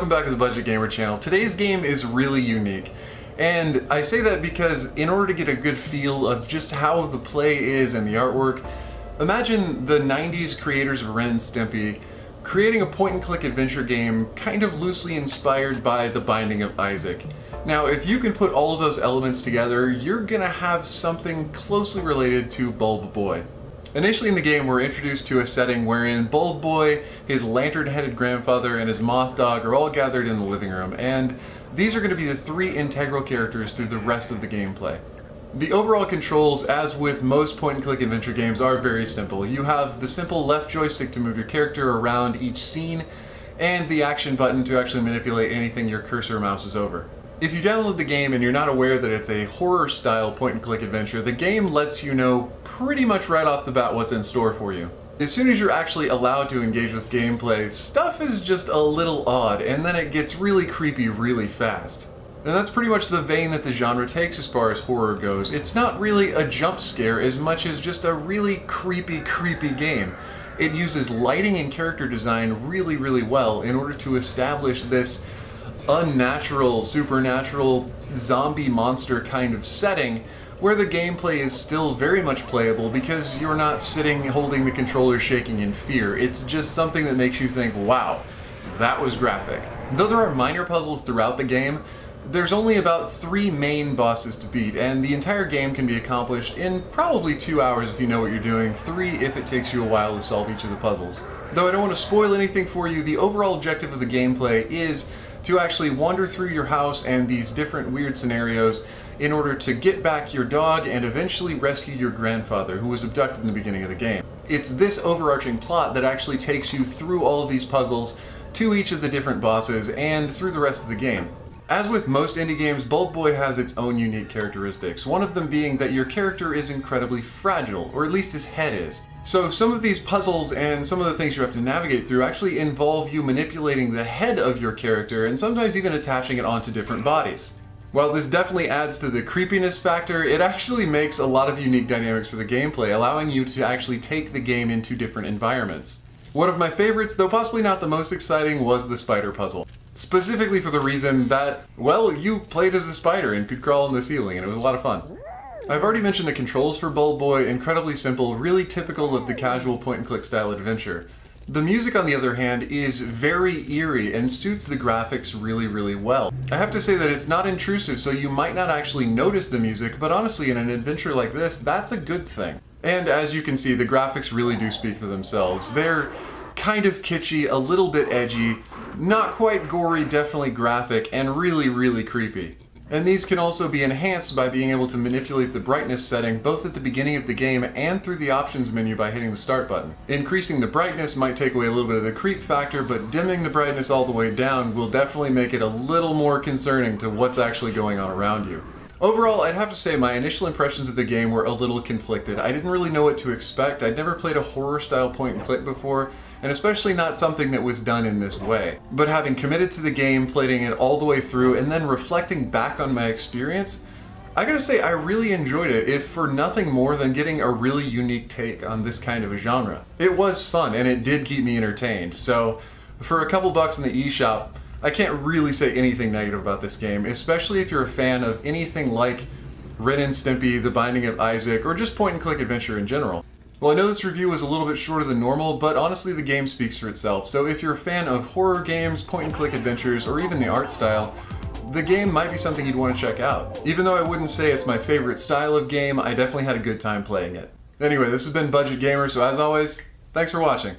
welcome back to the Budget Gamer channel. Today's game is really unique, and I say that because in order to get a good feel of just how the play is and the artwork, imagine the 90s creators of Ren and Stimpy creating a point-and-click adventure game kind of loosely inspired by The Binding of Isaac. Now, if you can put all of those elements together, you're gonna have something closely related to Bulb Boy. Initially in the game, we're introduced to a setting wherein Bulb Boy, his lantern-headed grandfather, and his moth-dog are all gathered in the living room, and these are going to be the three integral characters through the rest of the gameplay. The overall controls, as with most point-and-click adventure games, are very simple. You have the simple left joystick to move your character around each scene, and the action button to actually manipulate anything your cursor mouses over. If you download the game and you're not aware that it's a horror-style point-and-click adventure, the game lets you know pretty much right off the bat what's in store for you. As soon as you're actually allowed to engage with gameplay, stuff is just a little odd, and then it gets really creepy really fast. And that's pretty much the vein that the genre takes as far as horror goes. It's not really a jump scare as much as just a really creepy game. It uses lighting and character design really well in order to establish this unnatural, supernatural, zombie monster kind of setting where the gameplay is still very much playable because you're not sitting holding the controller shaking in fear. It's just something that makes you think, wow, that was graphic. Though there are minor puzzles throughout the game, there's only about 3 main bosses to beat, and the entire game can be accomplished in probably 2 hours if you know what you're doing, 3 if it takes you a while to solve each of the puzzles. Though I don't want to spoil anything for you, the overall objective of the gameplay is to actually wander through your house and these different weird scenarios in order to get back your dog and eventually rescue your grandfather, who was abducted in the beginning of the game. It's this overarching plot that actually takes you through all of these puzzles, to each of the different bosses, and through the rest of the game. As with most indie games, Bulb Boy has its own unique characteristics, one of them being that your character is incredibly fragile, or at least his head is. So some of these puzzles and some of the things you have to navigate through actually involve you manipulating the head of your character and sometimes even attaching it onto different bodies. While this definitely adds to the creepiness factor, it actually makes a lot of unique dynamics for the gameplay, allowing you to actually take the game into different environments. One of my favorites, though possibly not the most exciting, was the spider puzzle. Specifically for the reason that, well, you played as a spider and could crawl on the ceiling, and it was a lot of fun. I've already mentioned the controls for Bulb Boy, incredibly simple, really typical of the casual point-and-click style adventure. The music, on the other hand, is very eerie and suits the graphics really well. I have to say that it's not intrusive, so you might not actually notice the music, but honestly, in an adventure like this, that's a good thing. And as you can see, the graphics really do speak for themselves. They're kind of kitschy, a little bit edgy, not quite gory, definitely graphic, and really creepy. And these can also be enhanced by being able to manipulate the brightness setting both at the beginning of the game and through the options menu by hitting the start button. Increasing the brightness might take away a little bit of the creep factor, but dimming the brightness all the way down will definitely make it a little more concerning to what's actually going on around you. Overall, I'd have to say my initial impressions of the game were a little conflicted. I didn't really know what to expect. I'd never played a horror-style point-and-click before, and especially not something that was done in this way. But having committed to the game, playing it all the way through, and then reflecting back on my experience, I gotta say I really enjoyed it, if for nothing more than getting a really unique take on this kind of a genre. It was fun, and it did keep me entertained, so for a couple bucks in the eShop, I can't really say anything negative about this game, especially if you're a fan of anything like Ren and Stimpy, The Binding of Isaac, or just point-and-click adventure in general. Well, I know this review was a little bit shorter than normal, but honestly the game speaks for itself, so if you're a fan of horror games, point-and-click adventures, or even the art style, the game might be something you'd want to check out. Even though I wouldn't say it's my favorite style of game, I definitely had a good time playing it. Anyway, this has been Budget Gamer, so as always, thanks for watching.